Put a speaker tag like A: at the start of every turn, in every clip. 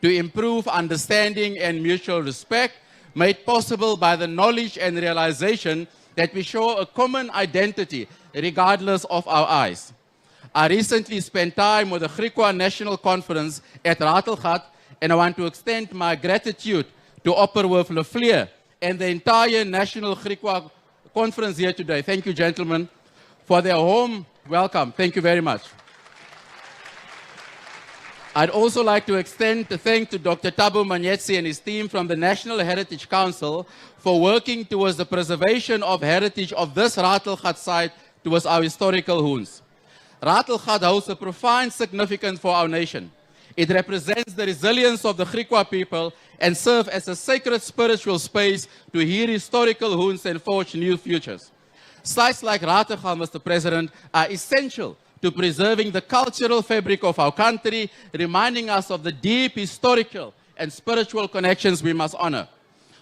A: to improve understanding and mutual respect, made possible by the knowledge and realization that we share a common identity regardless of our eyes. I recently spent time with the Griqua National Conference at Ratelgat, and I want to extend my gratitude to Opperhof Lefleur and the entire National Griqua Conference here today. Thank you, gentlemen, for their warm welcome. Thank you very much. I'd also like to extend a thank to Dr. Thabo Manyetsi and his team from the National Heritage Council for working towards the preservation of heritage of this Ratelgat site towards our historical hoons. Ratelgat holds a profound significance for our nation. It represents the resilience of the Griqua people and serves as a sacred spiritual space to hear historical hoons and forge new futures. Sites like Ratelgat, Mr. President, are essential to preserving the cultural fabric of our country, reminding us of the deep historical and spiritual connections we must honor.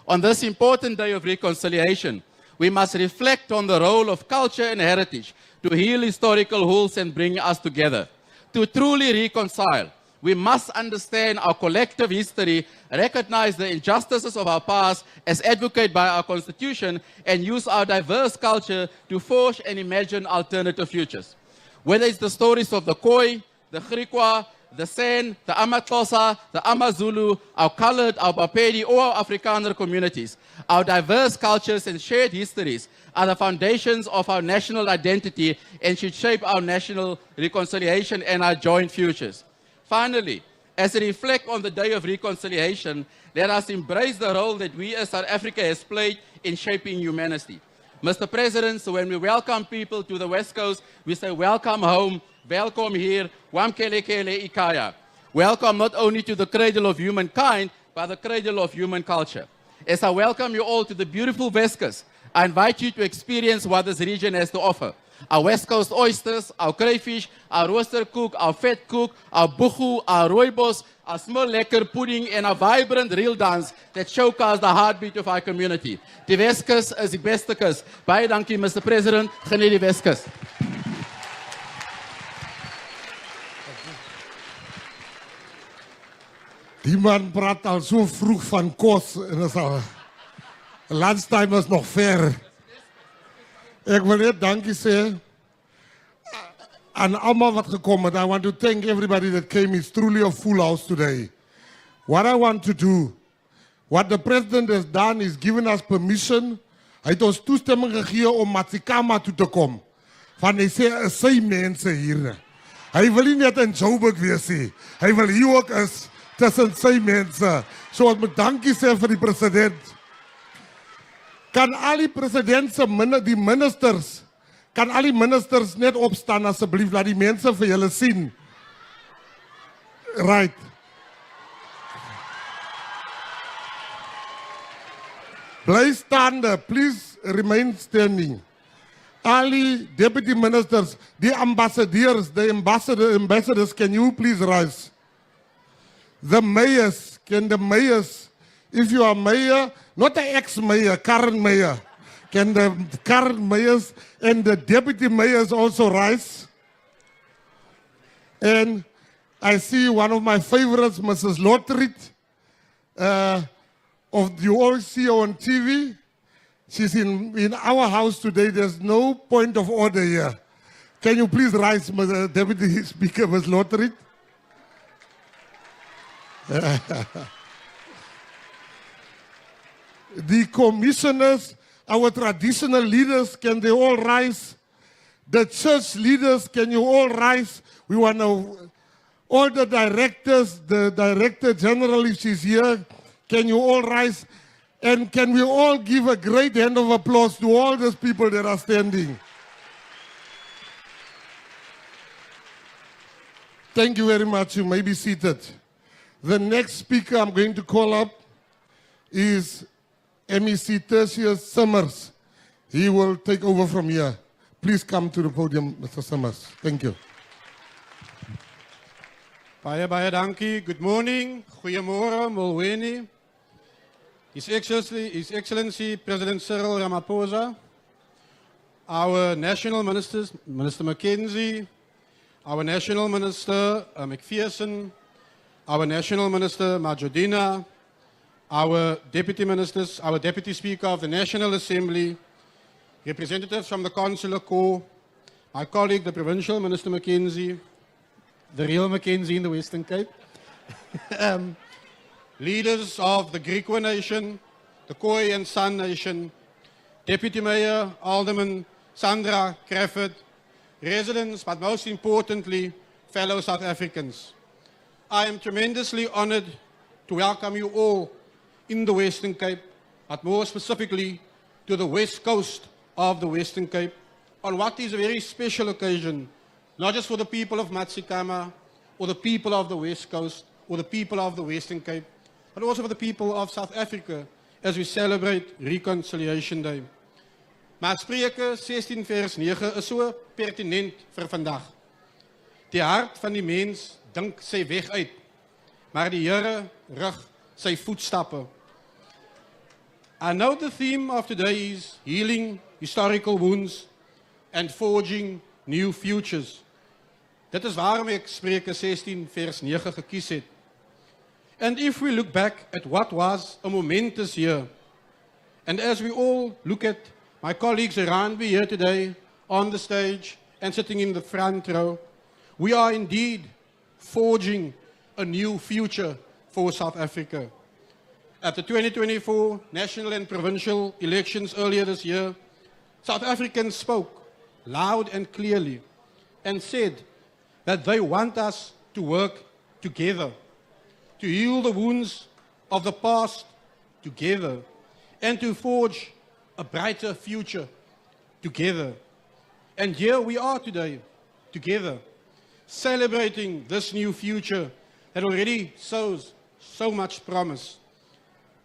A: On this important day of reconciliation, we must reflect on the role of culture and heritage to heal historical wounds and bring us together. To truly reconcile, we must understand our collective history, recognize the injustices of our past as advocated by our Constitution, and use our diverse culture to forge and imagine alternative futures. Whether it's the stories of the Khoi, the Griqua, the San, the Amatlosa, the Amazulu, our colored, our Bapedi, or our Afrikaner communities, our diverse cultures and shared histories are the foundations of our national identity and should shape our national reconciliation and our joint futures. Finally, as we reflect on the day of reconciliation, let us embrace the role that we as South Africa has played in shaping humanity. Mr. President, so when we welcome people to the West Coast, we say welcome home, welcome here, wamkelekele ikaya. Welcome not only to the cradle of humankind, but the cradle of human culture. As I welcome you all to the beautiful West Coast, I invite you to experience what this region has to offer. Our West Coast oysters, our crayfish, our rooster koek, our vet koek, our buchu, our rooibos, our small lekker pudding, and a vibrant reel dance that showcase the heartbeat of our community. Die Weskus is die beste kus. Baie dankie, Mr. President. Geniet die Weskus.
B: Die man praat al so vroeg van kos en is al lunchtime is nog ver. Ek wil net dankie sê aan almal wat gekom het. I want to thank everybody that came. It's truly a full house today. What I want to do, what the president has done is given us permission. Hy het ons toestemming gegee om Matsikama toe te kom. Van hy sê sy mense hier. Hy wil nie net in Joburg wees nie. Hy wil hier ook is tussen sy mense. So ek moet dankie sê vir die president. Kan al die presidents, die ministers, kan al die ministers net opstaan asseblief, laat die mense vir julle sien. Right. Bly staande, please remain standing. All the deputy ministers, the ambassadors, the ambassadors, can you please rise? The mayors, can the mayors, if you are mayor, not the ex-mayor, current mayor, can the current mayors and the deputy mayors also rise? And I see one of my favorites, Mrs. Lotrit, you all see her on TV. She's in our house today. There's no point of order here. Can you please rise, Mr. Deputy Speaker, Ms. Lotrit? The commissioners, our traditional leaders, can they all rise? The church leaders, can you all rise? We want to, all the directors, the Director General, if she's here, can you all rise? And can we all give a great hand of applause to all those people that are standing? Thank you very much. You may be seated. The next speaker I'm going to call up is MEC Tertius Summers. He will take over from here. Please come to the podium, Mr. Summers. Thank you.
C: Baie dankie. Good morning. Goeiemôre, Molweni. His Excellency President Cyril Ramaphosa, our national ministers, Minister Mackenzie, our national minister McPherson, our National Minister, Majudina, our Deputy Ministers, our Deputy Speaker of the National Assembly, representatives from the Consular Corps, my colleague, the Provincial Minister Mackenzie, the real Mackenzie in the Western Cape, leaders of the Griqua Nation, the Khoi and San Nation, Deputy Mayor, Alderman Sandra Crawford, residents, but most importantly, fellow South Africans. I am tremendously honored to welcome you all in the Western Cape, but more specifically to the west coast of the Western Cape, on what is a very special occasion, not just for the people of Matsikama, or the people of the West Coast, or the people of the Western Cape, but also for the people of South Africa, as we celebrate Reconciliation Day. Maar Spreuke 16 vers 9 is so pertinent vir vandag. Die hart van die mens dink sy weg uit, maar die Here rig sy voetstappe. I know the theme of today is healing historical wounds and forging new futures. Dit is waarom ek Spreuke 16 vers 9 gekies het. And if we look back at what was a momentous year, and as we all look at my colleagues around me here today, on the stage and sitting in the front row, we are indeed forging a new future for South Africa. At the 2024 national and provincial elections earlier this year, South Africans spoke loud and clearly and said that they want us to work together, to heal the wounds of the past together, and to forge a brighter future together. And here we are today, together, celebrating this new future that already shows so much promise.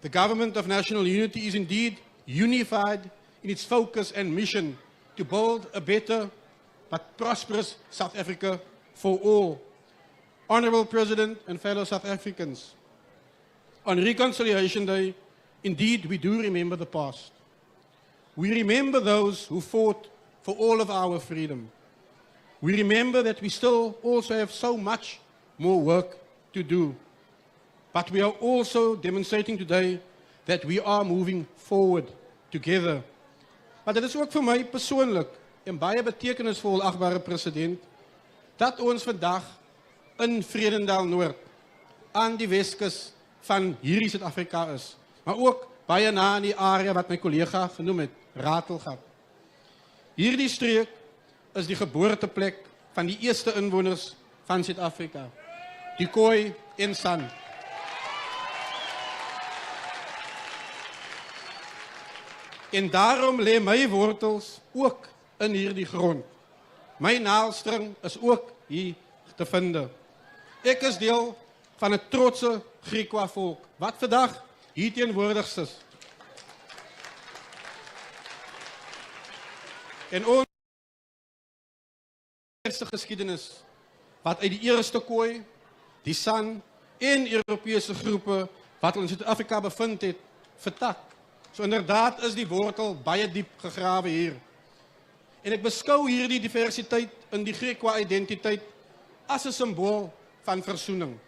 C: The Government of National Unity is indeed unified in its focus and mission to build a better but prosperous South Africa for all. Honourable President and fellow South Africans, on Reconciliation Day, indeed we do remember the past. We remember those who fought for all of our freedom. We remember that we still also have so much more work to do. But we are also demonstrating today that we are moving forward together. Maar dit is ook vir my persoonlik en baie betekenisvol, agbare president, dat ons vandag in Vredendal Noord aan die Weskus van hierdie Suid-Afrika is, maar ook baie na in die area wat my kollega genoem het, Ratelgat. Hierdie streek is die geboorteplek van die eerste inwoners van Suid-Afrika, die Khoi en San. En daarom lê my wortels ook in hierdie grond. My naaldstring is ook hier te vind. Ek is deel van 'n trotse Griqua volk, wat vandag hier teenwoordig is. En ons eerste geskiedenis, wat uit die eerste Khoi, die San en Europese groepe, wat in Suid-Afrika bevind het, vertak. So inderdaad is die wortel baie diep gegrawe hier. En ek beskou hierdie diversiteit in die Griqua identiteit as 'n simbool van versoening.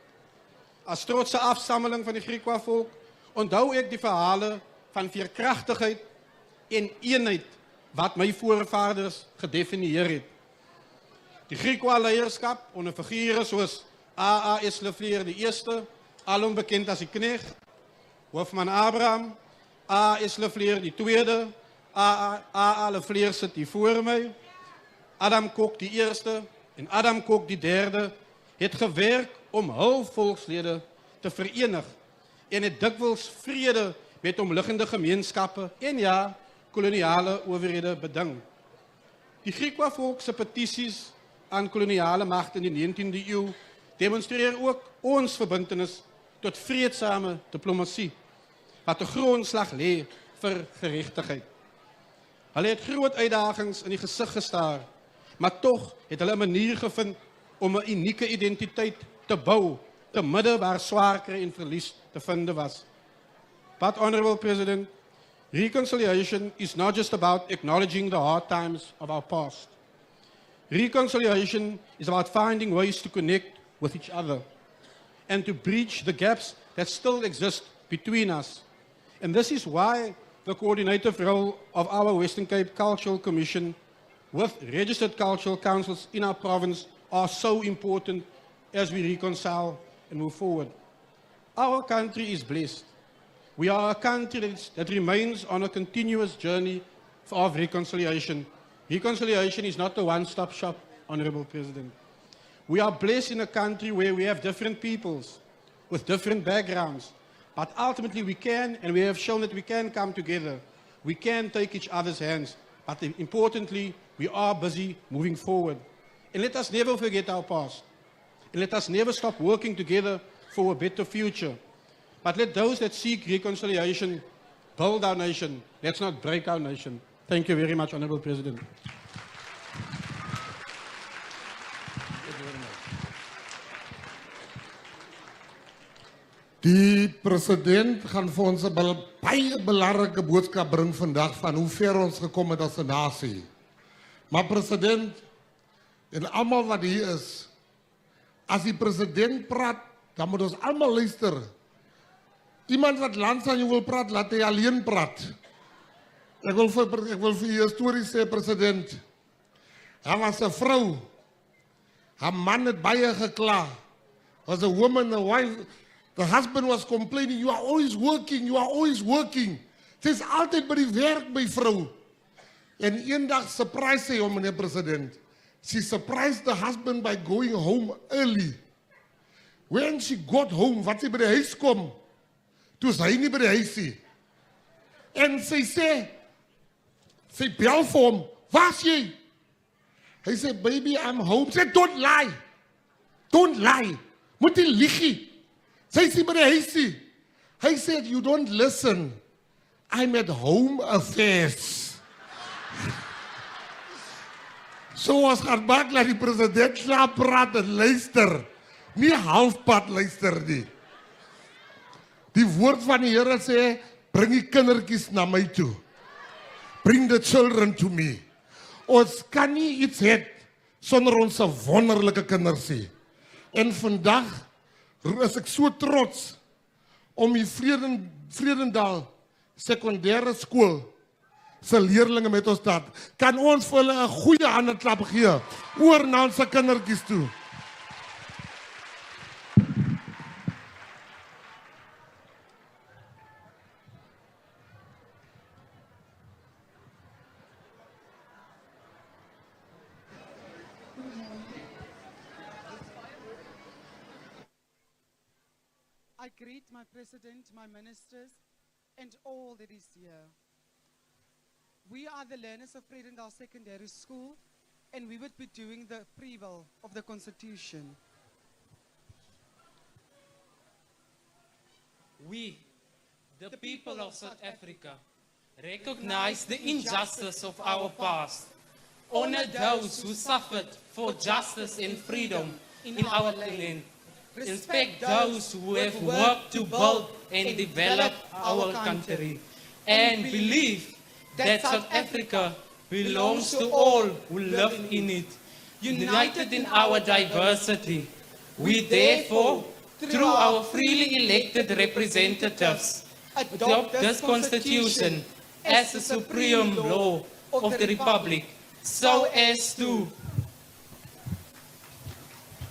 C: As trotse afstammeling van die Griqua volk, onthou ek die verhale van veerkragtigheid en eenheid wat my voorvaders gedefinieer het. Die Griqua leierskap onder figure soos A.A. Eslefleer die eerste, alom bekend as die Knecht, Hoofman Abraham, A. Eslefleer die tweede, A.A. Lefleer sit hier voor my, Adam Kok die eerste en Adam Kok die derde, het gewerk om hul volkslede te verenig en het dikwels vrede met omliggende gemeenskappe en ja, koloniale owerhede beding. Die Griqua volk se petisies aan koloniale magte in die 19de eeu demonstreer ook ons verbintenis tot vreedsame diplomatie, wat 'n grondslag lê vir geregtigheid. Hulle het groot uitdagings in die gesig gestaar, maar tog het hulle 'n manier gevind om 'n unieke identiteit te bou, te midde waar swaar kry en verlies te vind was. But Honourable President, reconciliation is not just about acknowledging the hard times of our past. Reconciliation is about finding ways to connect with each other. and to bridge the gaps that still exist between us. And this is why the coordinative role of our Western Cape Cultural Commission with registered cultural councils in our province are so important as we reconcile and move forward. Our country is blessed. We are a country that remains on a continuous journey of reconciliation. Reconciliation is not a one-stop shop, Honorable President. We are blessed in a country where we have different peoples with different backgrounds. But ultimately we can, and we have shown that we can come together. We can take each other's hands. But importantly, we are busy moving forward. And let us never forget our past. And let us never stop working together for a better future. But let those that seek reconciliation build our nation. Let's not break our nation. Thank you very much, Honorable President.
B: Die president gaan vir ons 'n baie belangrike boodskap bring vandag van hoe ver ons gekom het as 'n nasie. Maar president en almal wat hier is, as die president praat, dan moet ons almal luister. Iemand wat langs aan jou wil praat, laat hy alleen praat. Ek wil vir jou 'n storie sê, president. Daar was 'n vrou. Haar man het baie gekla. Was a woman, a wife. The husband was complaining, you are always working, you are always working. Sy is altyd by die werk, my vrou. En eendag surprise sy hom, meneer president. She surprised the husband by going home early. When she got home, wat sy by die huis kom, toe is hy nie by die huis nie. En sy sê, sy bel vir hom, waar is jy? Hy sê, baby, I'm home. Sy sê, don't lie. Don't lie. Moet jy lieg. Sy sê by die huisie. Hy sê, you don't listen. I'm at home affairs. So ons gaan maak dat die president slaap praat en luister. Nie halfpad luister nie. Die woord van die Here sê, bring die kindertjies na my toe. Bring the children to me. Ons kan nie iets hê sonder ons wonderlike kinders nie. En vandag is ek so trots om die Vredendal sekondêre skool se leerlinge met ons te. Kan ons vir hulle 'n goeie handeklap gee oor na ons kindertjies toe.
D: I greet my president, my ministers, and all that is here. We are the learners of Vredendal Secondary School, and we would be doing the preamble of the Constitution.
E: We, the people of South Africa, recognize the injustice of our past, honor those who suffered for justice and freedom in our land, respect those who have worked to build and develop our country, and believe that South Africa belongs to all who live in it. United in our diversity, we therefore, through our freely elected representatives, adopt this Constitution as the supreme law of the Republic, so as to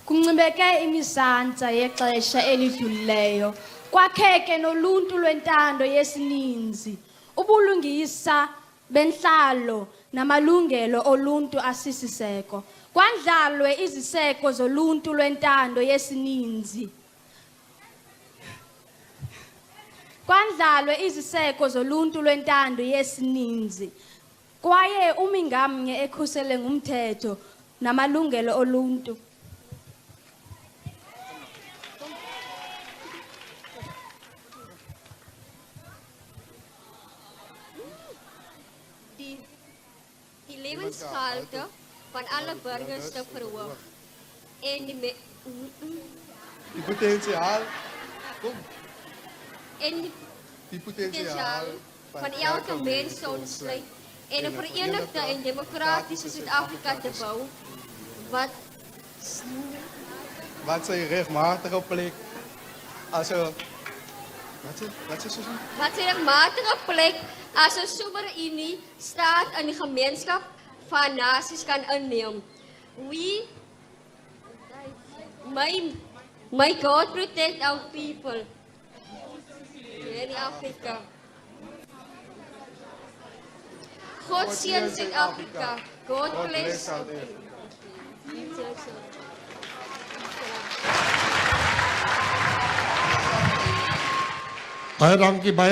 F: Kuncibeke imisantsa yexesha elidlulileyo kwakheke noluntu lwentando yesininzi ubulungisa benhlalo namalungelo oluntu asisiseko kwandlalwe iziseko zoluntu lwentando yesininzi kwandlalwe iziseko zoluntu lwentando yesininzi kwaye umingamnye ekhusele ngumthetho namalungelo oluntu
G: Die levensgehalte van alle burgers te verhoog en die
H: potentiaal
G: van elke mens te ontsluit en 'n verenigde en demokratiese Suid-Afrika te bou wat
H: sy regmatige plek Also, wat is het?
G: Wat zijn rechtmatige plek als een soevereine staat een gemeenschap van naties kan innemen. May God protect our people. In Afrika. God seën Zuid-Afrika. God bless South Africa.
B: Baie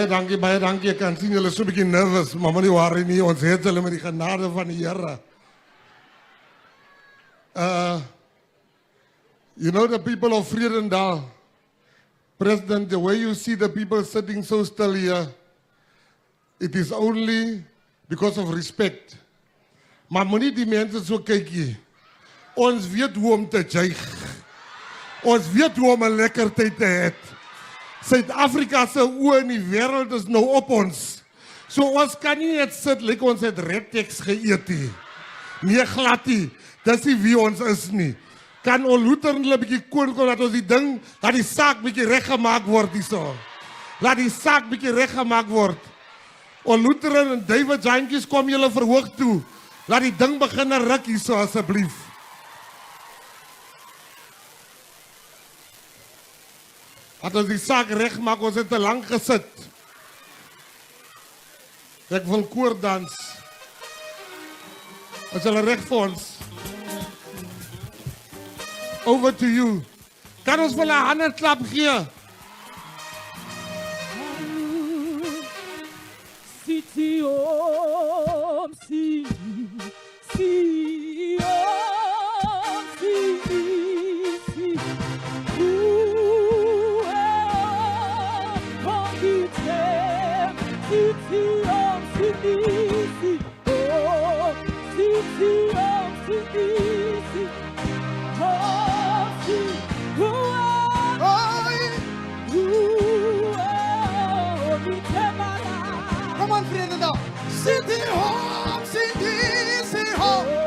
B: dankie. Ek kan sien julle is so 'n bietjie nervous, maar moenie worry nie, ons het hulle met die genade van die Here. You know the people of Vredendal, President, the way you see the people sitting so still here, it is only because of respect. Maar moenie die mense so kykie. Ons weet hoe om te juig. Ons weet hoe om 'n lekker tyd te hê. Suid-Afrika se oë in die wêreld is nou op ons. So ons kan nie net sit like ons het red text geëet nie. Nee, glad nie. Dis nie wie ons is nie. Kan ons Luther 'n bietjie koon dat ons die ding, dat die saak bietjie reggemaak word hierso. Laat die saak bietjie reggemaak word. Ons Luther en David Jantjies kom julle verhoog toe. Laat die ding begin ruk hierso asseblief. Dat ons die saak reg maak, ons het te lank gesit. Ek wil koordans. Is hulle reg vir ons? Over to you. Kan ons vir 'n handenklap gee?
I: City om city, city om city, city.
H: Come on, Vredendal. City home, city home.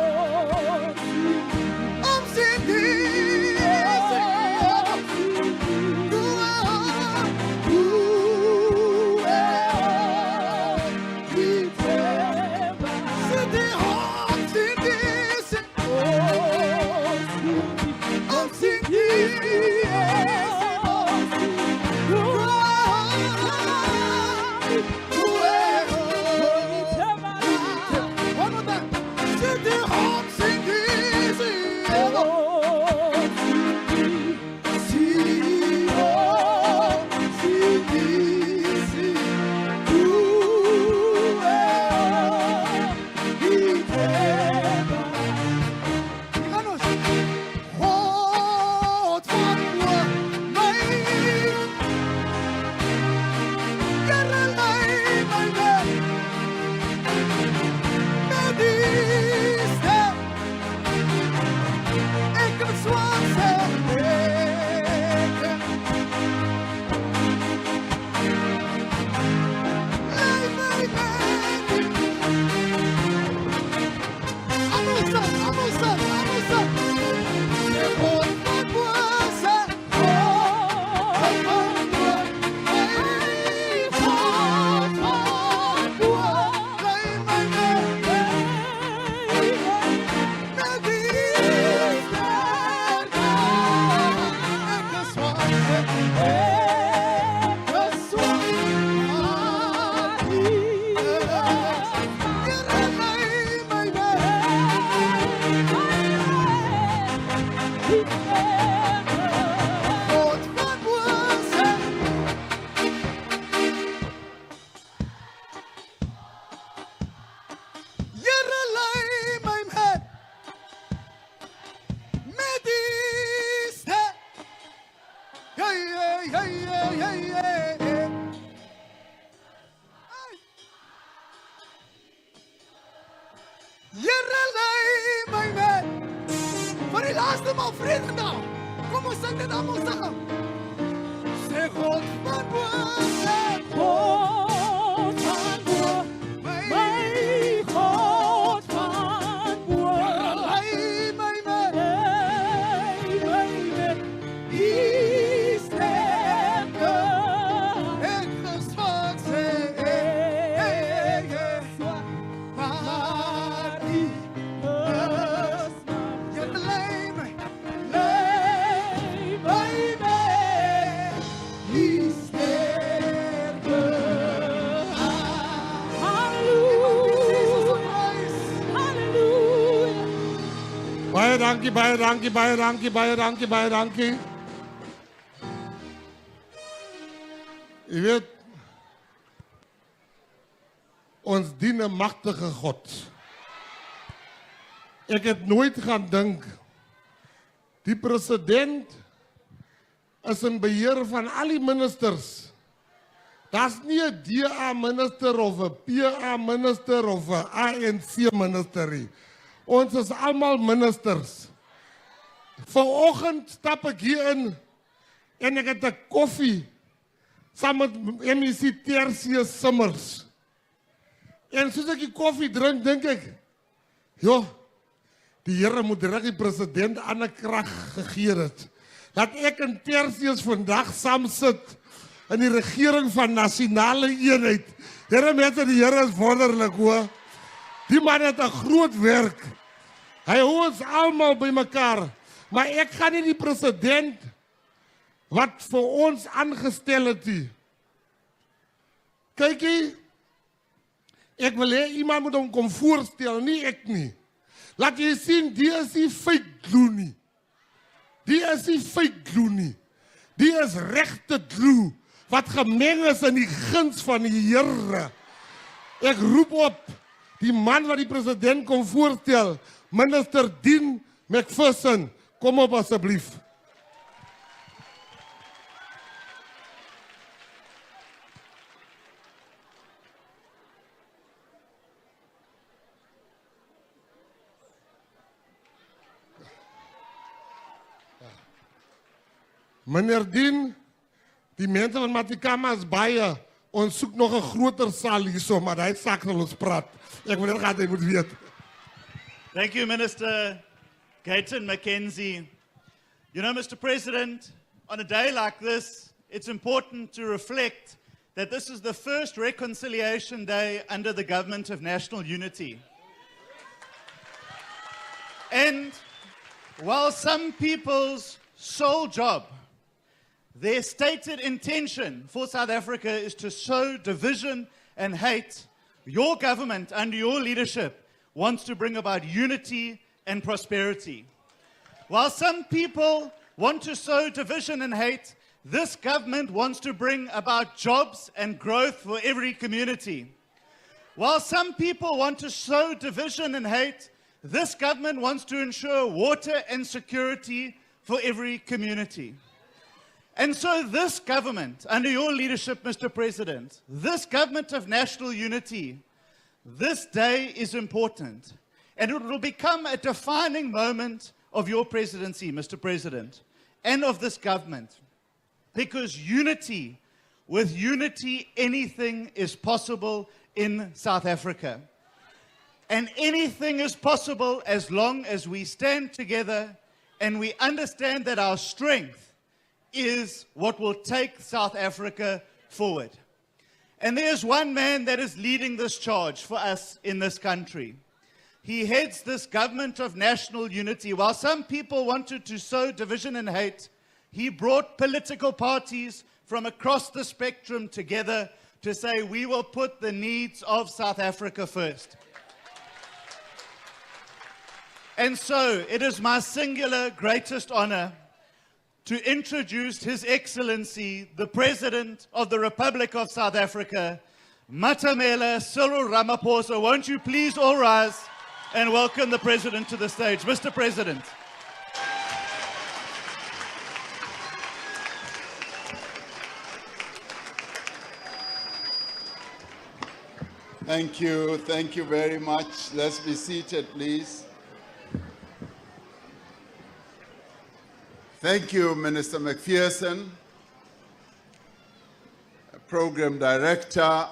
J: laatste maal Vredendal. Kom ons sing dit allemaal saam. Sê God van boos, sê God van boos, my God van boos. Lei my met, die ster
B: dankie, baie dankie, baie dankie, baie dankie, baie dankie. Je weet, ons dien 'n magtige God. Ek het nooit gaan dink die president is in beheer van al die ministers. Daar's nie 'n DA minister of 'n PA minister of 'n ANC minister nie. Ons is almal ministers. Vanoggend stap ek hier in en ek het 'n koffie saam met MEC Tertius Simmers. En soos ek die koffie drink, dink ek, joh, die Here moet reg die president aan 'n krag gegee het. Dat ek en Tertius vandag saam sit in die regering van nasionale eenheid. Here mense, die Here is wonderlik, hoor. Die man het 'n groot werk. Hy hou ons almal bymekaar. Maar ek gaan nie die president wat vir ons aangestel het nie. Kykie, ek wil hê iemand moet hom kom voorstel, nie ek nie. Laat jy sien, die is nie fake glue nie. Die is nie fake glue nie. Die is regte glue wat gemeng is in die guns van die Here. Ek roep op die man wat die president kom voorstel, minister Dean McPherson, kom op asseblief. Meneer Dean, die mense van Matikama is baie. Ons soek nog 'n groter saal hierso, maar hy sak sal ons praat. Ek wil net gehad hy moet weet.
K: Thank you, Minister Gayton McKenzie. You know, Mr. President, on a day like this, it's important to reflect that this is the first reconciliation day under the government of national unity. And while some people's sole job, their stated intention for South Africa is to sow division and hate, your government, under your leadership, wants to bring about unity and prosperity. While some people want to sow division and hate, this government wants to bring about jobs and growth for every community. While some people want to sow division and hate, this government wants to ensure water and security for every community. And so this government, under your leadership, Mr. President, this government of national unity, this day is important. And it will become a defining moment of your presidency, Mr. President, and of this government. Because unity, with unity, anything is possible in South Africa. And anything is possible as long as we stand together and we understand that our strength is what will take South Africa forward. And there's one man that is leading this charge for us in this country. He heads this government of national unity. While some people wanted to sow division and hate, he brought political parties from across the spectrum together to say we will put the needs of South Africa first. And so it is my singular greatest honor to introduce His Excellency, the President of the Republic of South Africa, Matamela Cyril Ramaphosa. Won't you please all rise and welcome the President to the stage. Mr. President.
L: Thank you very much. Let's be seated, please. Thank you, Minister McPherson, Program Director,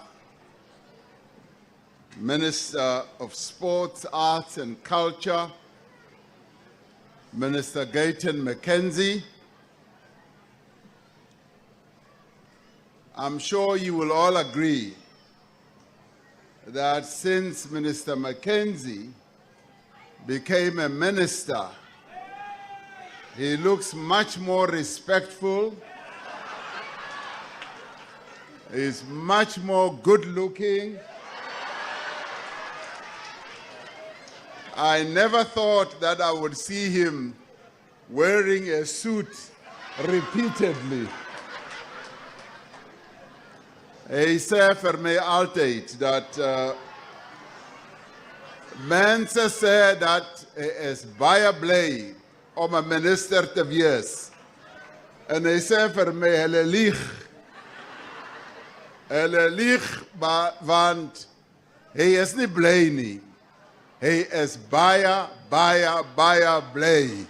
L: Minister of Sports, Arts and Culture, Minister Gayton McKenzie. I'm sure you will all agree that since Minister McKenzie became a minister, he looks much more respectful, he's much more good-looking. I never thought that I would see him wearing a suit repeatedly. Hy sê vir my altyd dat mense sê dat hy is baie bly om 'n minister te wees. En hy sê vir my hulle lieg. Hulle lieg want hy is nie bly nie. Hy is baie bly.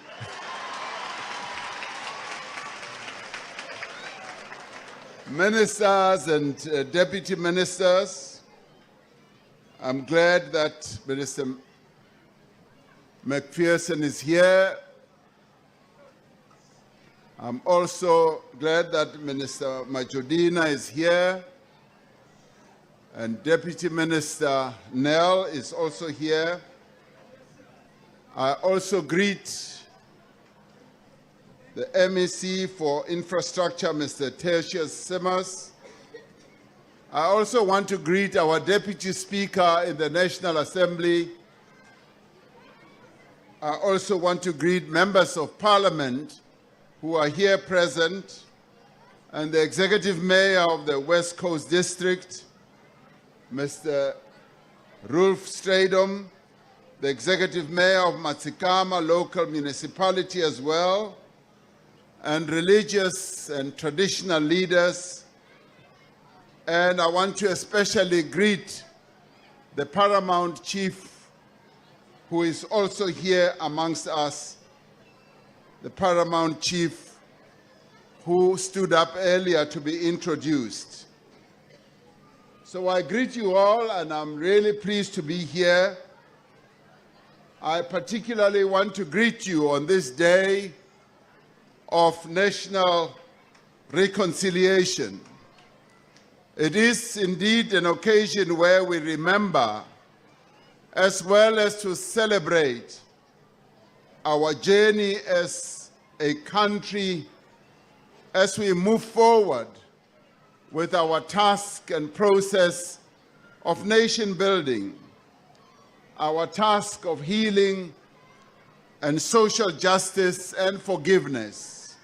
L: Ministers and deputy ministers, I'm glad that Minister McPherson is here. I'm also glad that Minister Majodina is here. And Deputy Minister Nell is also here. I also greet the MEC for Infrastructure, Mr. Tertius Simmers. I also want to greet our Deputy Speaker in the National Assembly. I also want to greet members of Parliament who are here present, and the Executive Mayor of the West Coast District, Mr. Rolf Stradom, the Executive Mayor of Matsikama Local Municipality as well, and religious and traditional leaders. And I want to especially greet the Paramount Chief, who is also here amongst us, the Paramount Chief who stood up earlier to be introduced. So I greet you all, and I'm really pleased to be here. I particularly want to greet you on this day of national reconciliation. It is indeed an occasion where we remember, as well as to celebrate, our journey as a country as we move forward with our task and process of nation building, our task of healing and social justice and forgiveness.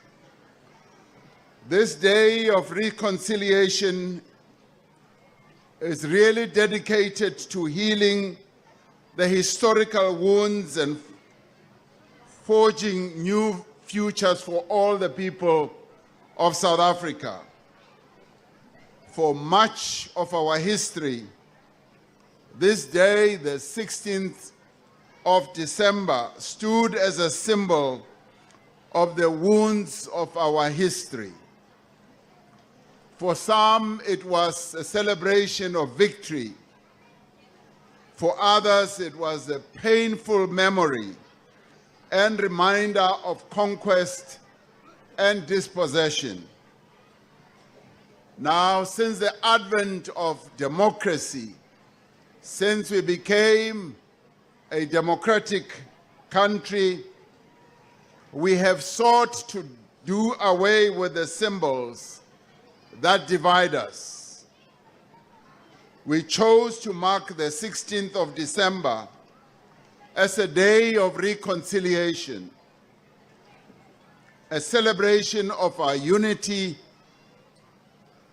L: This day of reconciliation is really dedicated to healing the historical wounds and forging new futures for all the people of South Africa. For much of our history, this day, the 16th of December, stood as a symbol of the wounds of our history. For some, it was a celebration of victory. For others, it was a painful memory and reminder of conquest and dispossession. Now, since the advent of democracy, since we became a democratic country, we have sought to do away with the symbols that divide us. We chose to mark the 16th of December as a day of reconciliation, a celebration of our unity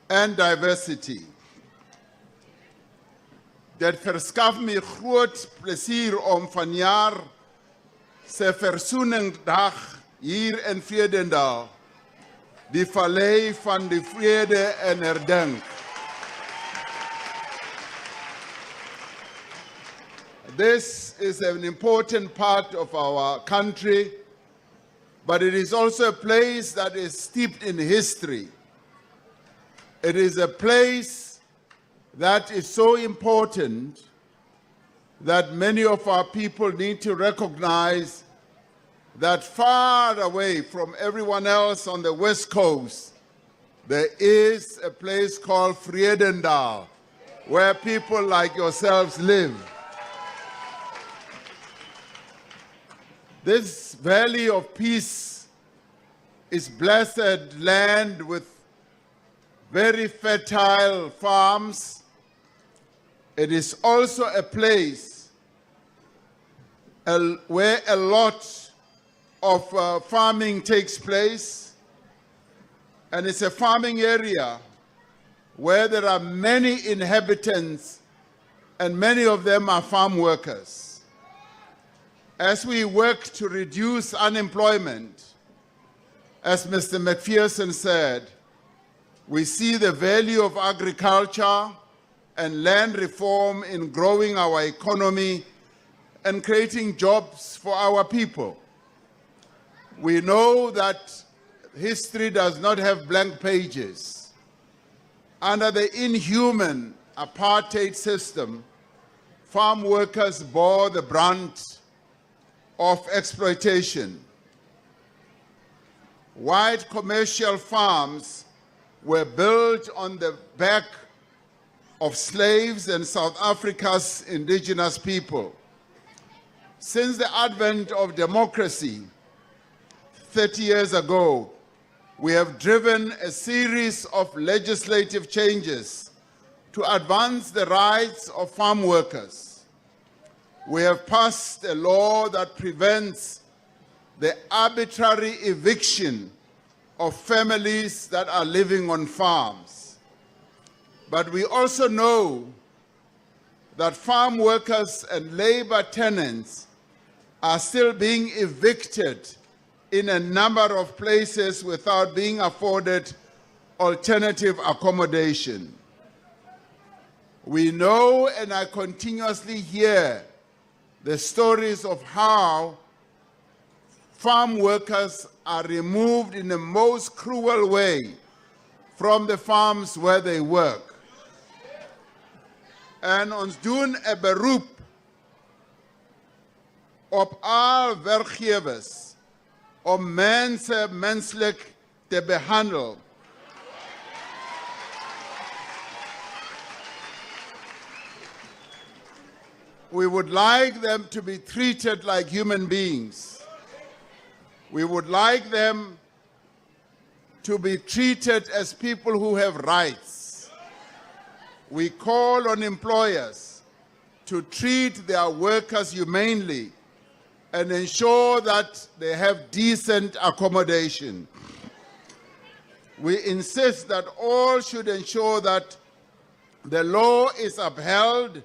L: and diversity. Dit verskaf my groot plesier om vanjaar se versoeningdag hier in Vredendal, die Vallei van die Vrede en herdenk. This is an important part of our country, but it is also a place that is steeped in history. It is a place that is so important that many of our people need to recognize that far away from everyone else on the West Coast, there is a place called Vredendal, where people like yourselves live. This valley of peace is blessed land with very fertile farms. It is also a place where a lot of farming takes place, and it's a farming area where there are many inhabitants and many of them are farm workers. As we work to reduce unemployment, as Mr. McPherson said, we see the value of agriculture and land reform in growing our economy and creating jobs for our people. We know that history does not have blank pages. Under the inhuman apartheid system, farm workers bore the brunt of exploitation. White commercial farms were built on the back of slaves and South Africa's indigenous people. Since the advent of democracy 30 years ago, we have driven a series of legislative changes to advance the rights of farm workers. We have passed a law that prevents the arbitrary eviction of families that are living on farms. But we also know that farm workers and labor tenants are still being evicted in a number of places without being afforded alternative accommodation. We know, and I continuously hear the stories of how farm workers are removed in the most cruel way from the farms where they work. En ons doen 'n beroep op al werkgewers om mense menslik te behandel. We would like them to be treated like human beings. We would like them to be treated as people who have rights. We call on employers to treat their workers humanely and ensure that they have decent accommodation. We insist that all should ensure that the law is upheld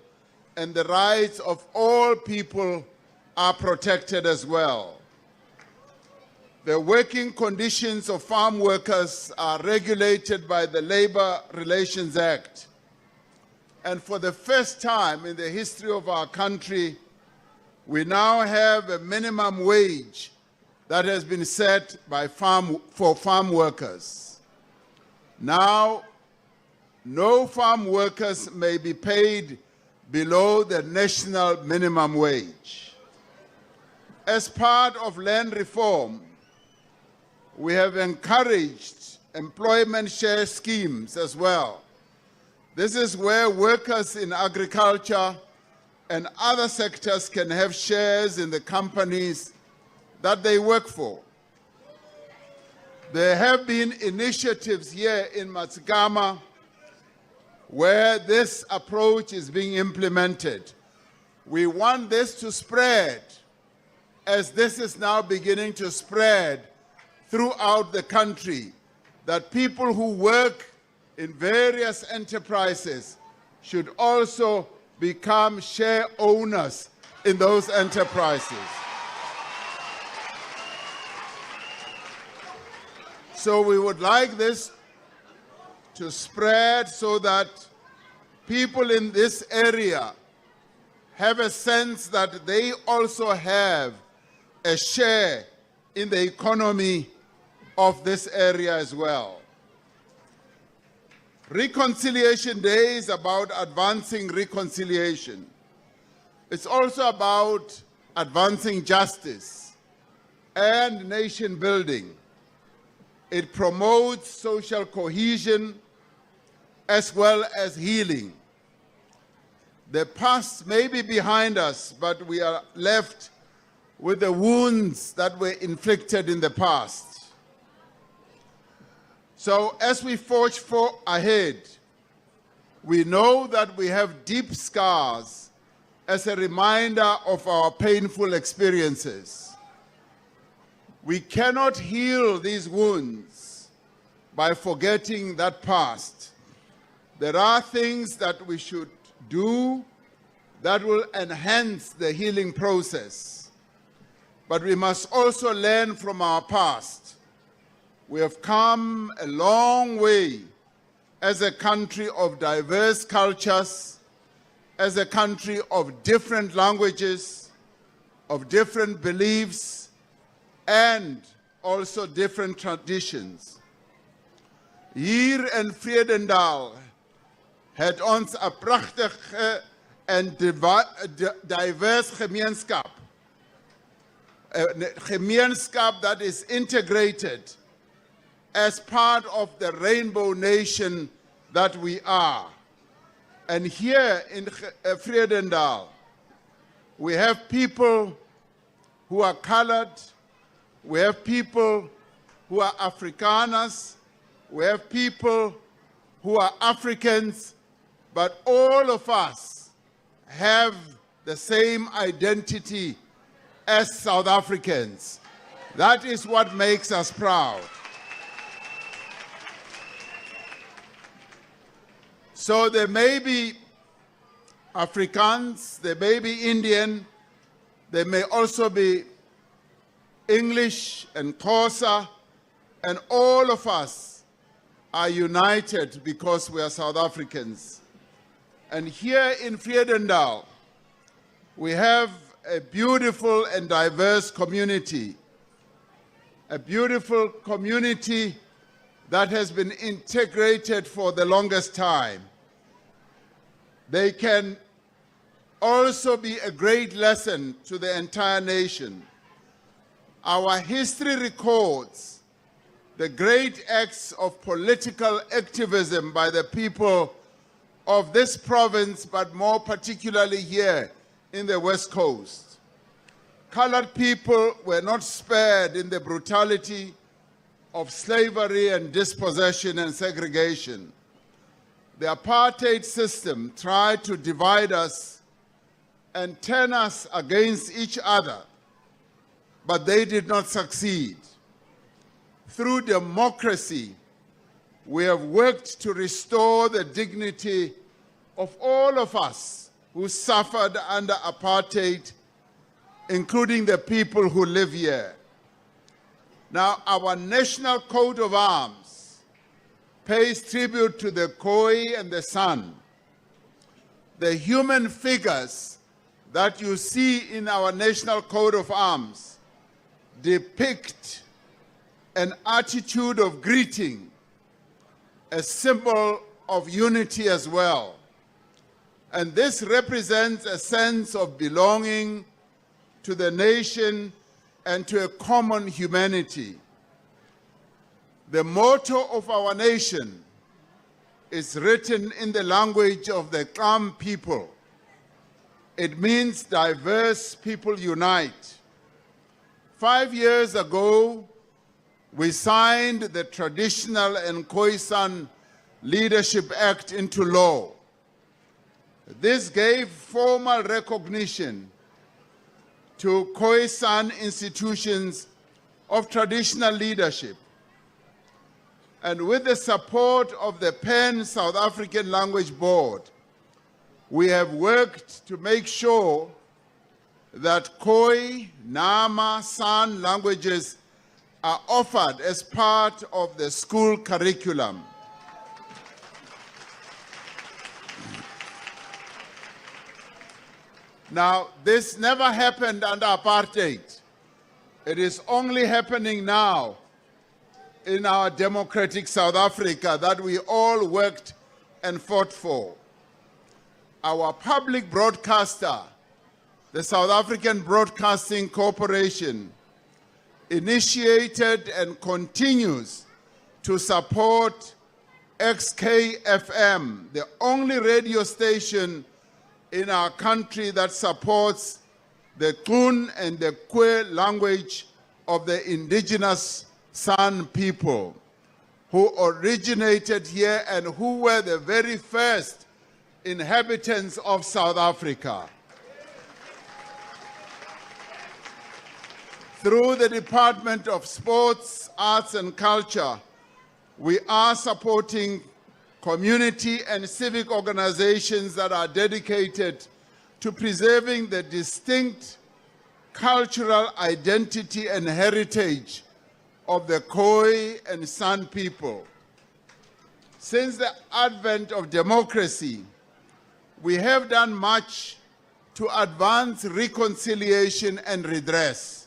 L: and the rights of all people are protected as well. The working conditions of farm workers are regulated by the Labor Relations Act. And for the first time in the history of our country, we now have a minimum wage that has been set for farm workers. Now, no farm workers may be paid below the national minimum wage. As part of land reform, we have encouraged employment share schemes as well. This is where workers in agriculture and other sectors can have shares in the companies that they work for. There have been initiatives here in Matsigama where this approach is being implemented. We want this to spread, as this is now beginning to spread throughout the country, that people who work in various enterprises should also become share owners in those enterprises. So we would like this to spread so that people in this area have a sense that they also have a share in the economy of this area as well. Reconciliation Day is about advancing reconciliation. It's also about advancing justice and nation building. It promotes social cohesion as well as healing. The past may be behind us, but we are left with the wounds that were inflicted in the past. So as we forge ahead, we know that we have deep scars as a reminder of our painful experiences. We cannot heal these wounds by forgetting that past. There are things that we should do that will enhance the healing process. But we must also learn from our past. We have come a long way as a country of diverse cultures, as a country of different languages, of different beliefs, and also different traditions. Hier in Vredendal het ons 'n pragtige en diverse gemeenskap. 'n gemeenskap that is integrated as part of the rainbow nation that we are. And here in Vredendal, we have people who are colored, we have people who are Afrikaners, we have people who are Africans, but all of us have the same identity as South Africans. That is what makes us proud. So there may be Afrikaans, there may be Indian, there may also be English and Xhosa, and all of us are united because we are South Africans. And here in Vredendal, we have a beautiful and diverse community, a beautiful community that has been integrated for the longest time. They can also be a great lesson to the entire nation. Our history records the great acts of political activism by the people of this province, but more particularly here in the West Coast. Colored people were not spared in the brutality of slavery and dispossession and segregation. The apartheid system tried to divide us and turn us against each other, but they did not succeed. Through democracy, we have worked to restore the dignity of all of us who suffered under apartheid, including the people who live here. Now, our national coat of arms pays tribute to the Khoi and the San. The human figures that you see in our national coat of arms depict an attitude of greeting, a symbol of unity as well. And this represents a sense of belonging to the nation and to a common humanity. The motto of our nation is written in the language of the Kam people. It means diverse people unite. 5 years ago, we signed the Traditional and Khoisan Leadership Act into law. This gave formal recognition to Khoisan institutions of traditional leadership. And with the support of the Pan-South African Language Board, we have worked to make sure that Khoi, Nama, San languages are offered as part of the school curriculum. Now, this never happened under apartheid. It is only happening now in our democratic South Africa that we all worked and fought for. Our public broadcaster, the South African Broadcasting Corporation, initiated and continues to support XKFM, the only radio station in our country that supports the Kun and the Kwe language of the indigenous San people who originated here and who were the very first inhabitants of South Africa. Through the Department of Sports, Arts and Culture, we are supporting community and civic organizations that are dedicated to preserving the distinct cultural identity and heritage of the Khoi and San people. Since the advent of democracy, we have done much to advance reconciliation and redress.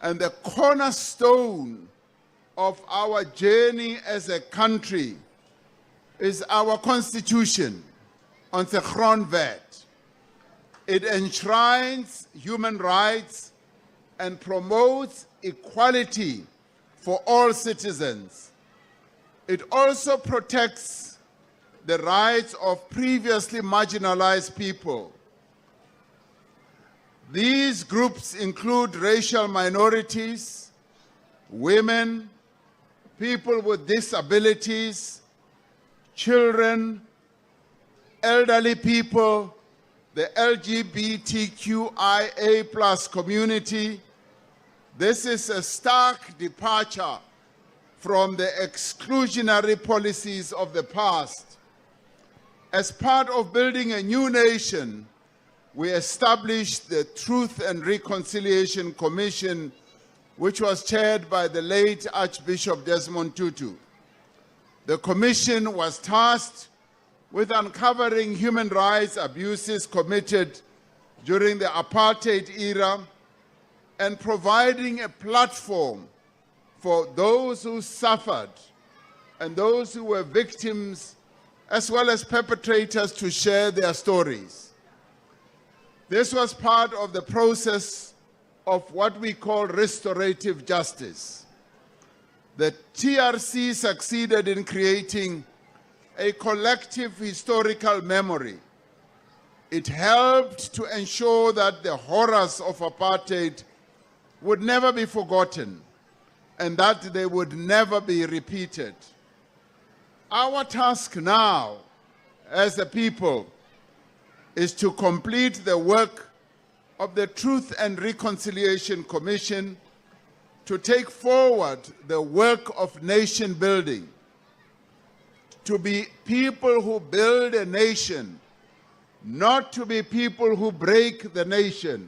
L: And the cornerstone of our journey as a country is our Constitution, on the grondwet. It enshrines human rights and promotes equality for all citizens. It also protects the rights of previously marginalized people. These groups include racial minorities, women, people with disabilities, children, elderly people, the LGBTQIA+ community. This is a stark departure from the exclusionary policies of the past. As part of building a new nation, we established the Truth and Reconciliation Commission, which was chaired by the late Archbishop Desmond Tutu. The commission was tasked with uncovering human rights abuses committed during the apartheid era and providing a platform for those who suffered and those who were victims, as well as perpetrators, to share their stories. This was part of the process of what we call restorative justice. The TRC succeeded in creating a collective historical memory. It helped to ensure that the horrors of apartheid would never be forgotten and that they would never be repeated. Our task now as a people is to complete the work of the Truth and Reconciliation Commission, to take forward the work of nation building, to be people who build a nation, not to be people who break the nation.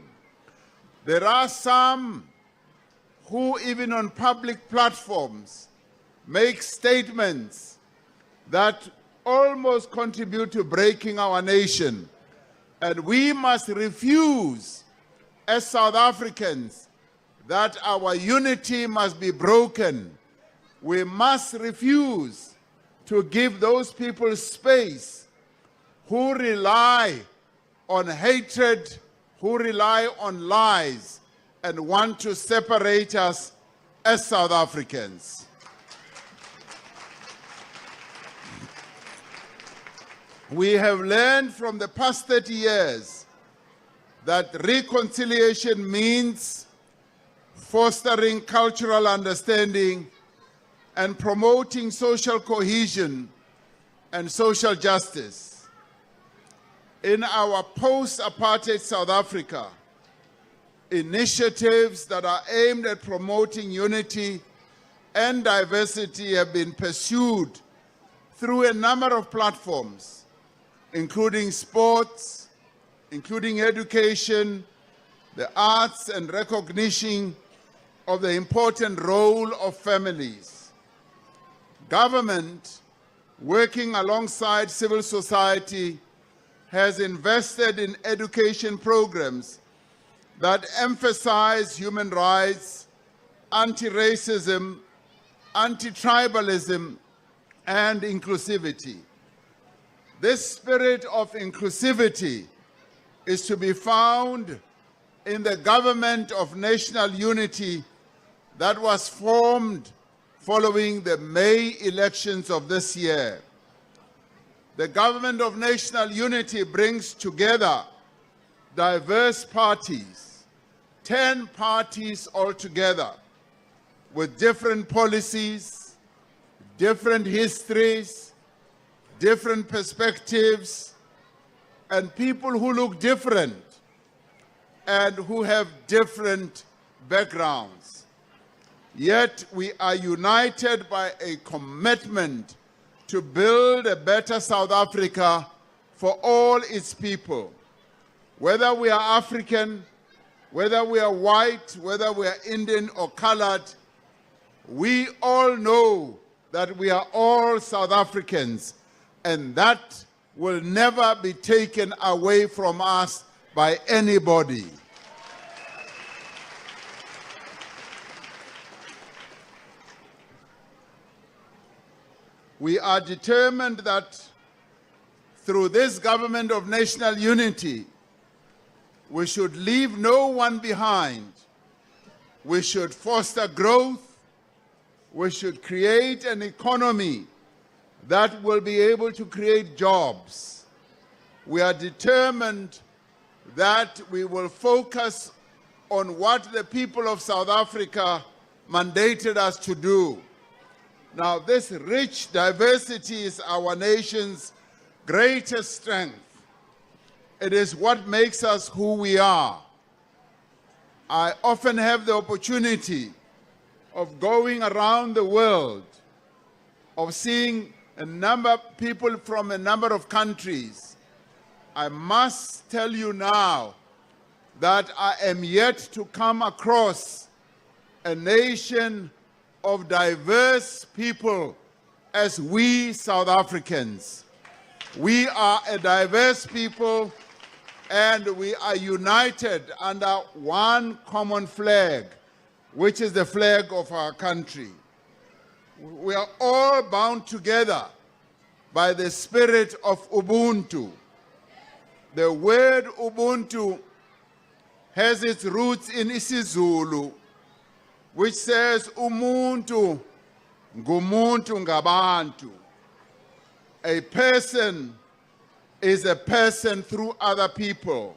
L: There are some who, even on public platforms, make statements that almost contribute to breaking our nation. And we must refuse, as South Africans, that our unity must be broken. We must refuse to give those people space who rely on hatred, who rely on lies, and want to separate us as South Africans. We have learned from the past 30 years that reconciliation means fostering cultural understanding and promoting social cohesion and social justice. In our post-apartheid South Africa, initiatives that are aimed at promoting unity and diversity have been pursued through a number of platforms, including sports, including education, the arts, and recognition of the important role of families. Government, working alongside civil society, has invested in education programs that emphasize human rights, anti-racism, anti-tribalism, and inclusivity. This spirit of inclusivity is to be found in the Government of National Unity that was formed following the May elections of this year. The Government of National Unity brings together diverse parties, 10 parties altogether, with different policies, different histories, different perspectives, and people who look different and who have different backgrounds. Yet we are united by a commitment to build a better South Africa for all its people. Whether we are African, whether we are white, whether we are Indian or colored, we all know that we are all South Africans, and that will never be taken away from us by anybody. We are determined that through this government of national unity, we should leave no one behind. We should foster growth. We should create an economy that will be able to create jobs. We are determined that we will focus on what the people of South Africa mandated us to do. Now, this rich diversity is our nation's greatest strength. It is what makes us who we are. I often have the opportunity of going around the world, of seeing a number of people from a number of countries. I must tell you now that I am yet to come across a nation of diverse people as we South Africans. We are a diverse people, and we are united under one common flag, which is the flag of our country. We are all bound together by the spirit of Ubuntu. The word Ubuntu has its roots in isiZulu, which says umuntu ngumuntu ngabantu. A person is a person through other people.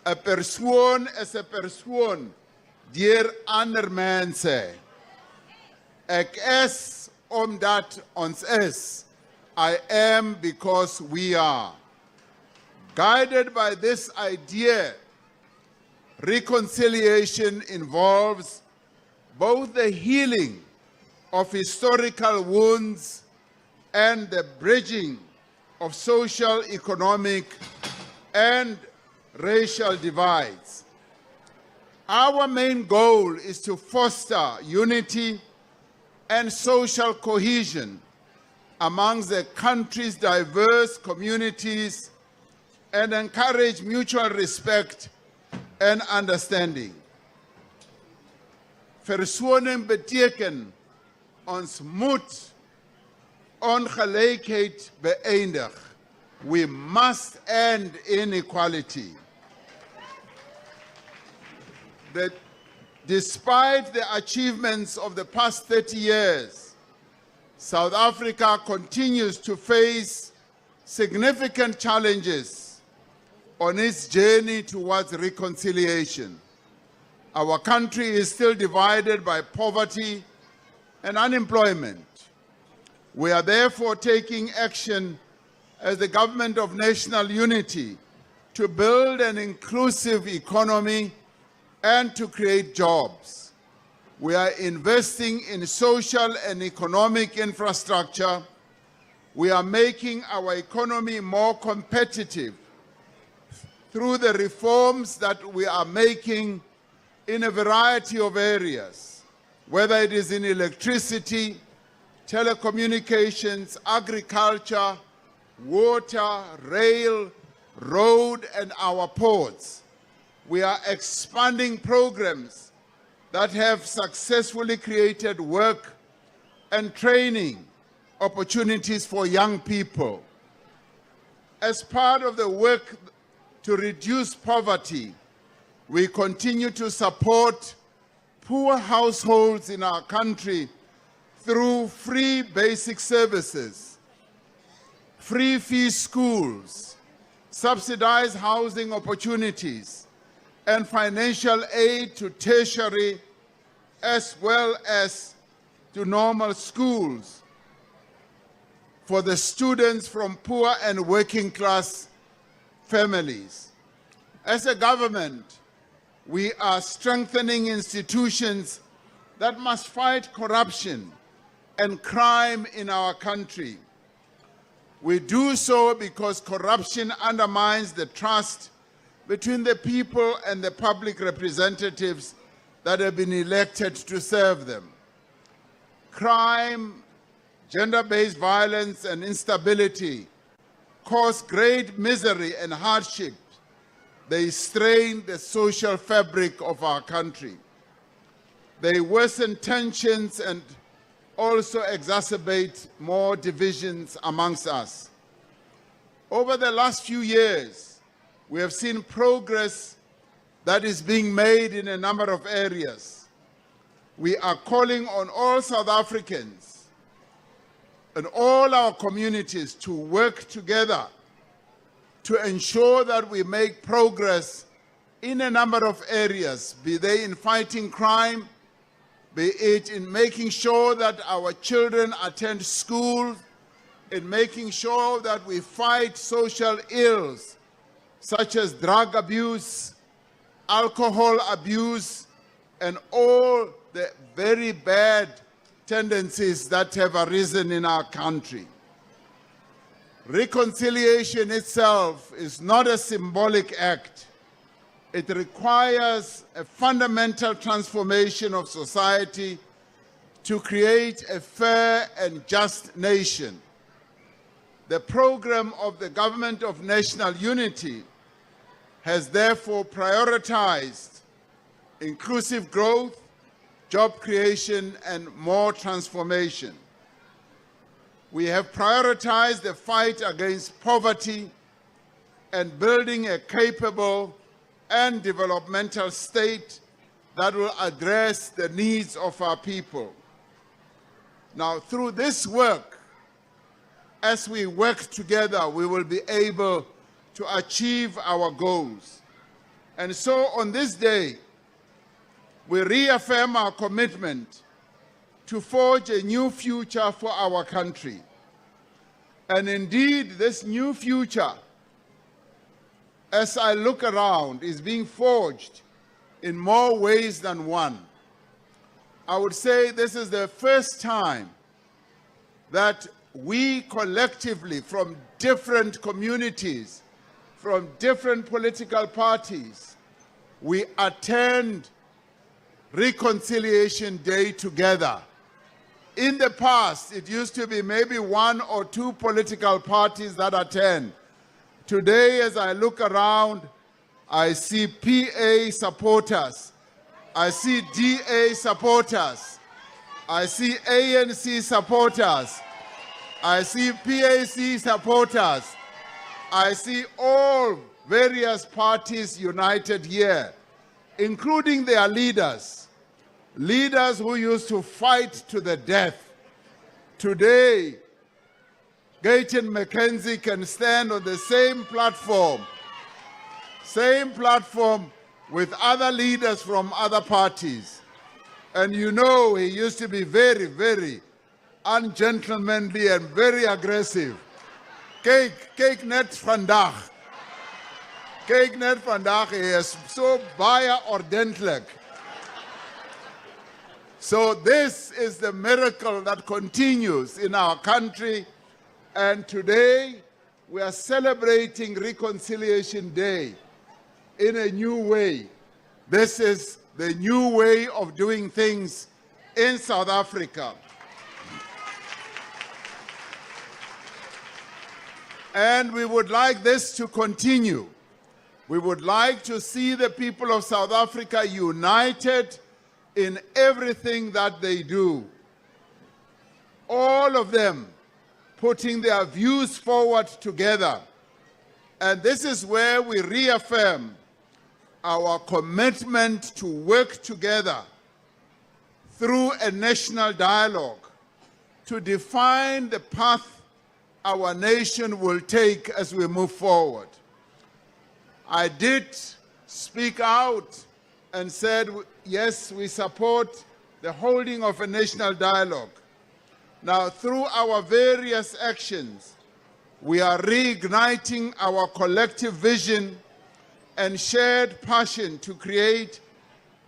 L: A persoon is a persoon deur ander mense. Ek is omdat ons is. I am because we are. Guided by this idea, reconciliation involves both the healing of historical wounds and the bridging of social, economic, and racial divides. Our main goal is to foster unity and social cohesion amongst the country's diverse communities and encourage mutual respect and understanding. Versoening beteken ons moet ongelykheid beëindig. We must end inequality. That despite the achievements of the past 30 years, South Africa continues to face significant challenges on its journey towards reconciliation. Our country is still divided by poverty and unemployment. We are therefore taking action as the government of national unity to build an inclusive economy and to create jobs. We are investing in social and economic infrastructure. We are making our economy more competitive through the reforms that we are making in a variety of areas, whether it is in electricity, telecommunications, agriculture, water, rail, road, and our ports. We are expanding programs that have successfully created work and training opportunities for young people. As part of the work to reduce poverty, we continue to support poor households in our country through free basic services, free fee schools, subsidized housing opportunities, and financial aid to tertiary as well as to normal schools for the students from poor and working class families. As a government, We are strengthening institutions that must fight corruption and crime in our country. We do so because corruption undermines the trust between the people and the public representatives that have been elected to serve them. Crime, gender-based violence, and instability cause great misery and hardship. They strain the social fabric of our country. They worsen tensions and also exacerbate more divisions amongst us. Over the last few years, we have seen progress that is being made in a number of areas. We are calling on all South Africans and all our communities to work together to ensure that we make progress in a number of areas, be they in fighting crime, be it in making sure that our children attend school, in making sure that we fight social ills such as drug abuse, alcohol abuse, and all the very bad tendencies that have arisen in our country. Reconciliation itself is not a symbolic act. It requires a fundamental transformation of society to create a fair and just nation. The program of the Government of National Unity has therefore prioritized inclusive growth, job creation, and more transformation. We have prioritized the fight against poverty and building a capable and developmental state that will address the needs of our people. Now, through this work, as we work together, we will be able to achieve our goals. And so on this day, we reaffirm our commitment to forge a new future for our country. And indeed, this new future, as I look around, is being forged in more ways than one. I would say this is the first time that we collectively, from different communities, from different political parties, we attend Reconciliation Day together. In the past, it used to be maybe one or two political parties that attend. Today, as I look around, I see PA supporters, I see DA supporters, I see ANC supporters, I see PAC supporters, I see all various parties united here, including their leaders, leaders who used to fight to the death. Today, Gayton McKenzie can stand on the same platform with other leaders from other parties. And you know, he used to be very, very ungentlemanly and very aggressive. Kyk net vandag. Kyk net vandag, hy is so baie ordentlik. So this is the miracle that continues in our country. And today, we are celebrating Reconciliation Day in a new way. This is the new way of doing things in South Africa. And we would like this to continue. We would like to see the people of South Africa united in everything that they do. All of them putting their views forward together. And this is where we reaffirm our commitment to work together through a national dialogue to define the path our nation will take as we move forward. I did speak out and said, yes, we support the holding of a national dialogue. Now, through our various actions, we are reigniting our collective vision and shared passion to create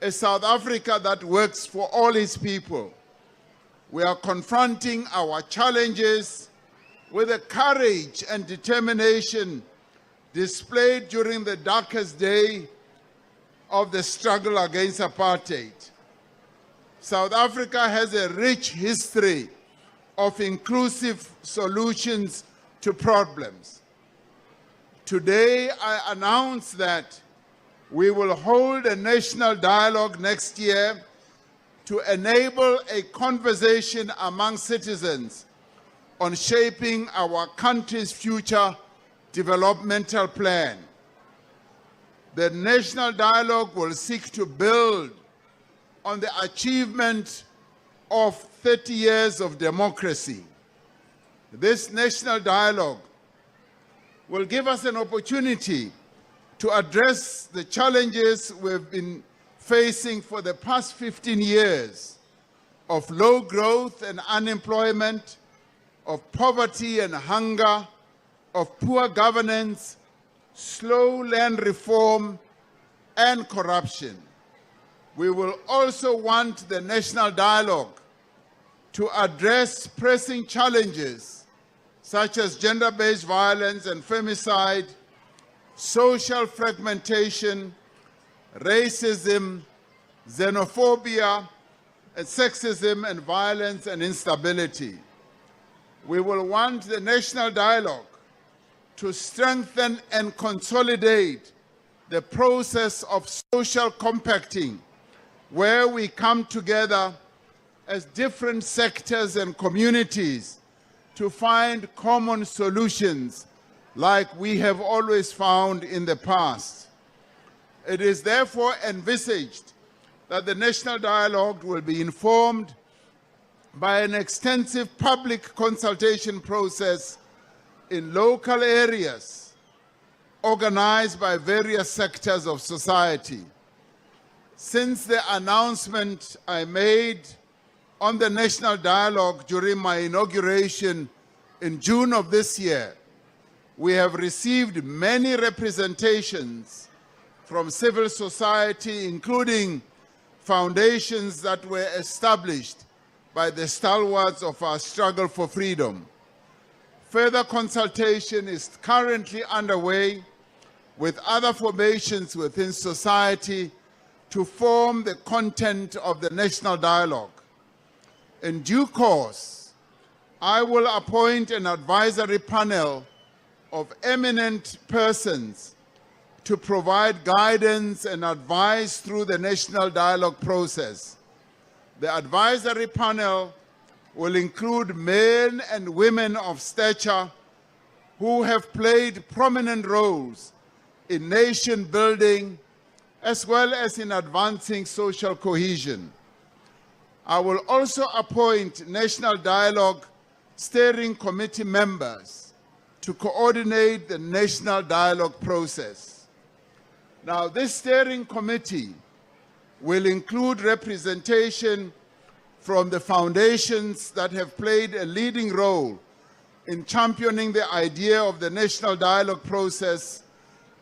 L: a South Africa that works for all its people. We are confronting our challenges with the courage and determination displayed during the darkest day of the struggle against apartheid. South Africa has a rich history of inclusive solutions to problems. Today, I announce that we will hold a national dialogue next year to enable a conversation among citizens on shaping our country's future developmental plan. The national dialogue will seek to build on the achievement of 30 years of democracy. This national dialogue will give us an opportunity to address the challenges we've been facing for the past 15 years of low growth and unemployment, of poverty and hunger, of poor governance, slow land reform, and corruption. We will also want the national dialogue to address pressing challenges such as gender-based violence and femicide, social fragmentation, racism, xenophobia, and sexism, and violence and instability. We will want the national dialogue to strengthen and consolidate the process of social compacting, where we come together as different sectors and communities to find common solutions like we have always found in the past. It is therefore envisaged that the national dialogue will be informed by an extensive public consultation process in local areas organized by various sectors of society. Since the announcement I made on the national dialogue during my inauguration in June of this year, we have received many representations from civil society, including foundations that were established by the stalwarts of our struggle for freedom. Further consultation is currently underway with other formations within society to form the content of the national dialogue. In due course, I will appoint an advisory panel of eminent persons to provide guidance and advice through the national dialogue process. The advisory panel will include men and women of stature who have played prominent roles in nation building as well as in advancing social cohesion. I will also appoint national dialogue steering committee members to coordinate the national dialogue process. Now, this steering committee will include representation from the foundations that have played a leading role in championing the idea of the national dialogue process.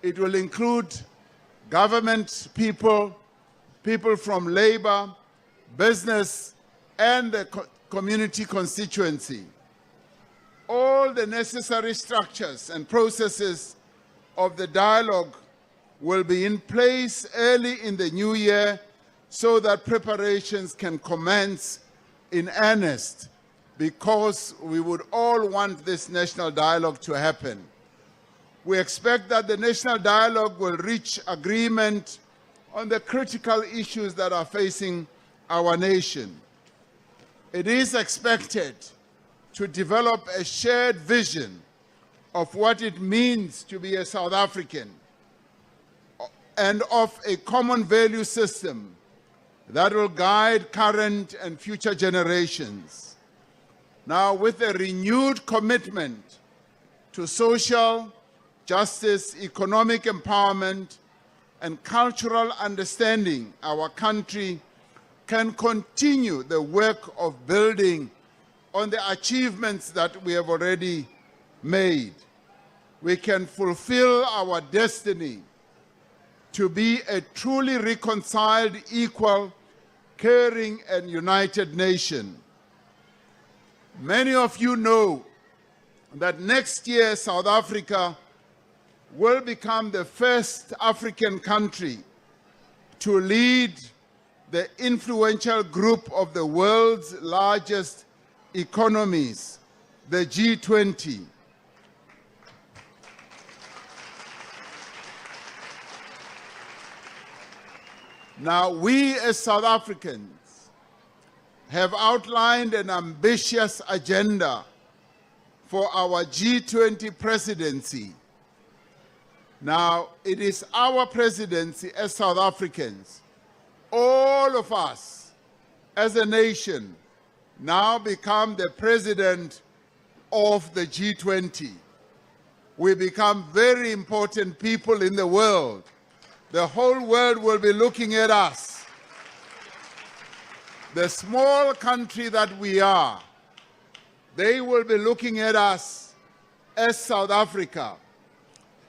L: It will include government people, people from labor, business, and the community constituency. All the necessary structures and processes of the dialogue will be in place early in the new year so that preparations can commence in earnest, because we would all want this national dialogue to happen. We expect that the national dialogue will reach agreement on the critical issues that are facing our nation. It is expected to develop a shared vision of what it means to be a South African and of a common value system that will guide current and future generations. Now, with a renewed commitment to social justice, economic empowerment, and cultural understanding, our country can continue the work of building on the achievements that we have already made. We can fulfill our destiny to be a truly reconciled, equal, caring, and united nation. Many of you know that next year South Africa will become the first African country to lead the influential group of the world's largest economies, the G20. Now, we as South Africans have outlined an ambitious agenda for our G20 presidency. Now, it is our presidency as South Africans, all of us as a nation, now become the president of the G20. We become very important people in the world. The whole world will be looking at us. The small country that we are, they will be looking at us as South Africa.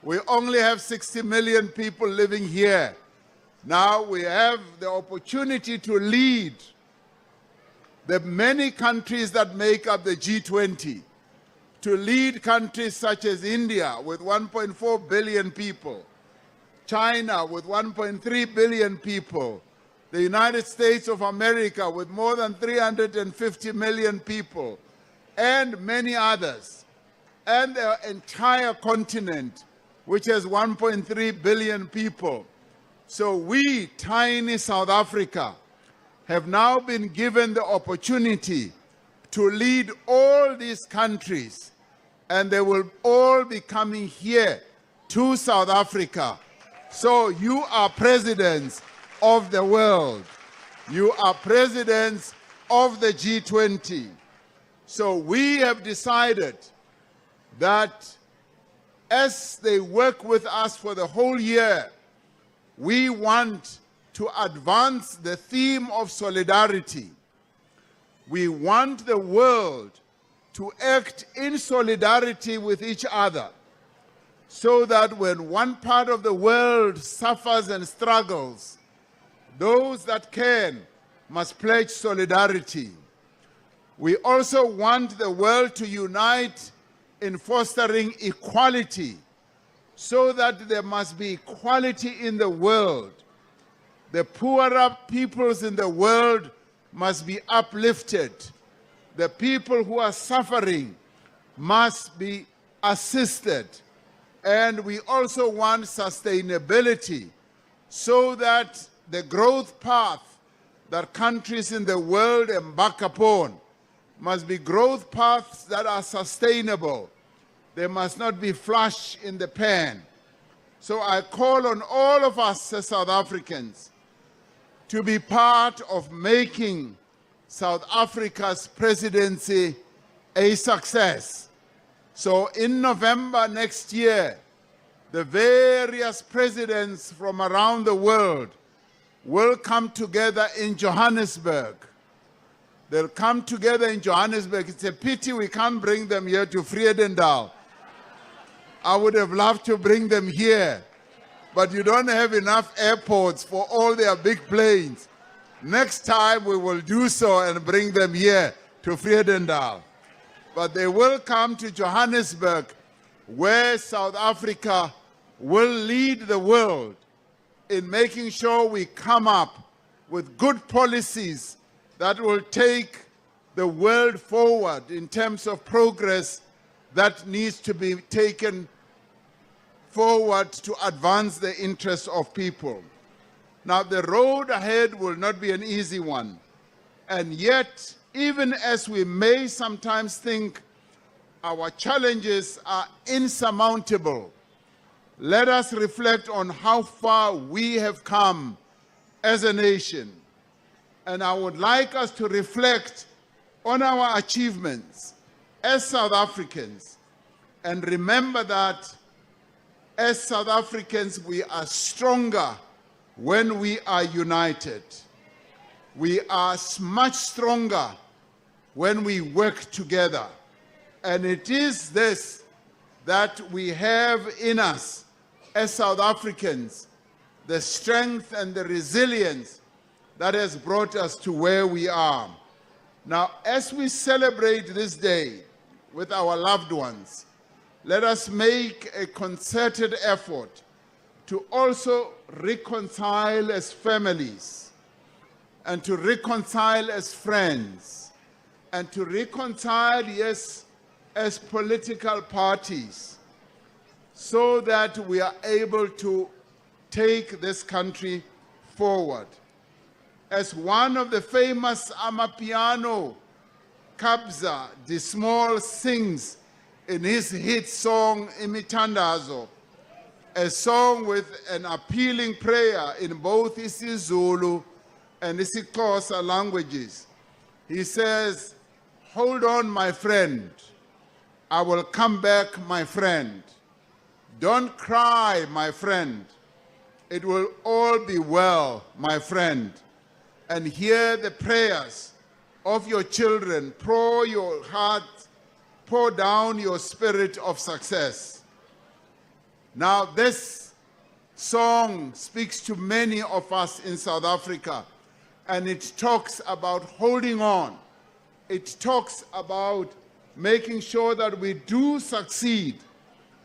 L: We only have 60 million people living here. Now we have the opportunity to lead the many countries that make up the G20, to lead countries such as India with 1.4 billion people, China with 1.3 billion people, the United States of America with more than 350 million people, and many others, and the entire continent, which has 1.3 billion people. So we, tiny South Africa, have now been given the opportunity to lead all these countries, and they will all be coming here to South Africa. So you are presidents of the world. You are presidents of the G20. So we have decided that as they work with us for the whole year, we want to advance the theme of solidarity. We want the world to act in solidarity with each other, so that when one part of the world suffers and struggles, those that can must pledge solidarity. We also want the world to unite in fostering equality, so that there must be equality in the world. The poorer peoples in the world must be uplifted. The people who are suffering must be assisted. And we also want sustainability, so that the growth path that countries in the world embark upon must be growth paths that are sustainable. They must not be flush in the pan. So I call on all of us as South Africans to be part of making South Africa's presidency a success. So in November next year, the various presidents from around the world will come together in Johannesburg. They'll come together in Johannesburg. It's a pity we can't bring them here to Vredendal. I would have loved to bring them here, but you don't have enough airports for all their big planes. Next time we will do so and bring them here to Vredendal. But they will come to Johannesburg, where South Africa will lead the world in making sure we come up with good policies that will take the world forward in terms of progress that needs to be taken forward to advance the interests of people. Now, the road ahead will not be an easy one. And yet, even as we may sometimes think our challenges are insurmountable, let us reflect on how far we have come as a nation. And I would like us to reflect on our achievements as South Africans, and remember that as South Africans, we are stronger when we are united. We are much stronger when we work together. And it is this that we have in us as South Africans, the strength and the resilience that has brought us to where we are. Now, as we celebrate this day with our loved ones, let us make a concerted effort to also reconcile as families, and to reconcile as friends, and to reconcile, yes, as political parties, so that we are able to take this country forward. As one of the famous Amapiano, Kabza de Small, sings in his hit song Imitandazo, a song with an appealing prayer in both isiZulu and isiXhosa languages. He says, "Hold on, my friend. I will come back, my friend. Don't cry, my friend. It will all be well, my friend. And hear the prayers of your children. Pour your heart, pour down your spirit of success." Now, this song speaks to many of us in South Africa, and it talks about holding on. It talks about making sure that we do succeed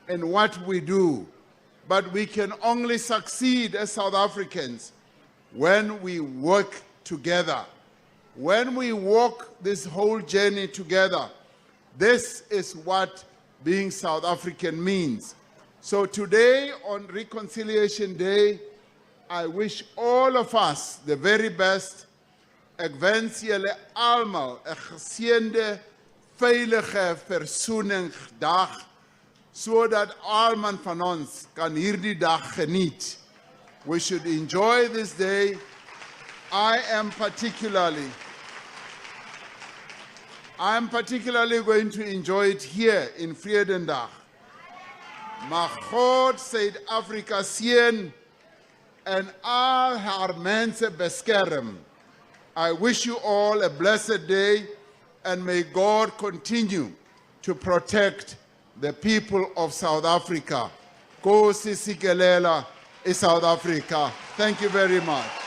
L: in what we do, but we can only succeed as South Africans when we work together. When we walk this whole journey together, this is what being South African means. So today, on Reconciliation Day, I wish all of us the very best. Ek wens julle almal 'n geseënde, veilige versoeningsdag, sodat almal van ons kan hierdie dag geniet. We should enjoy this day. I am particularly going to enjoy it here in Vrydendag. Mag God Suid-Afrika seën en al haar mense beskerm. I wish you all a blessed day, and may God continue to protect the people of South Africa. Nkosi sikelela, South Africa. Thank you very much.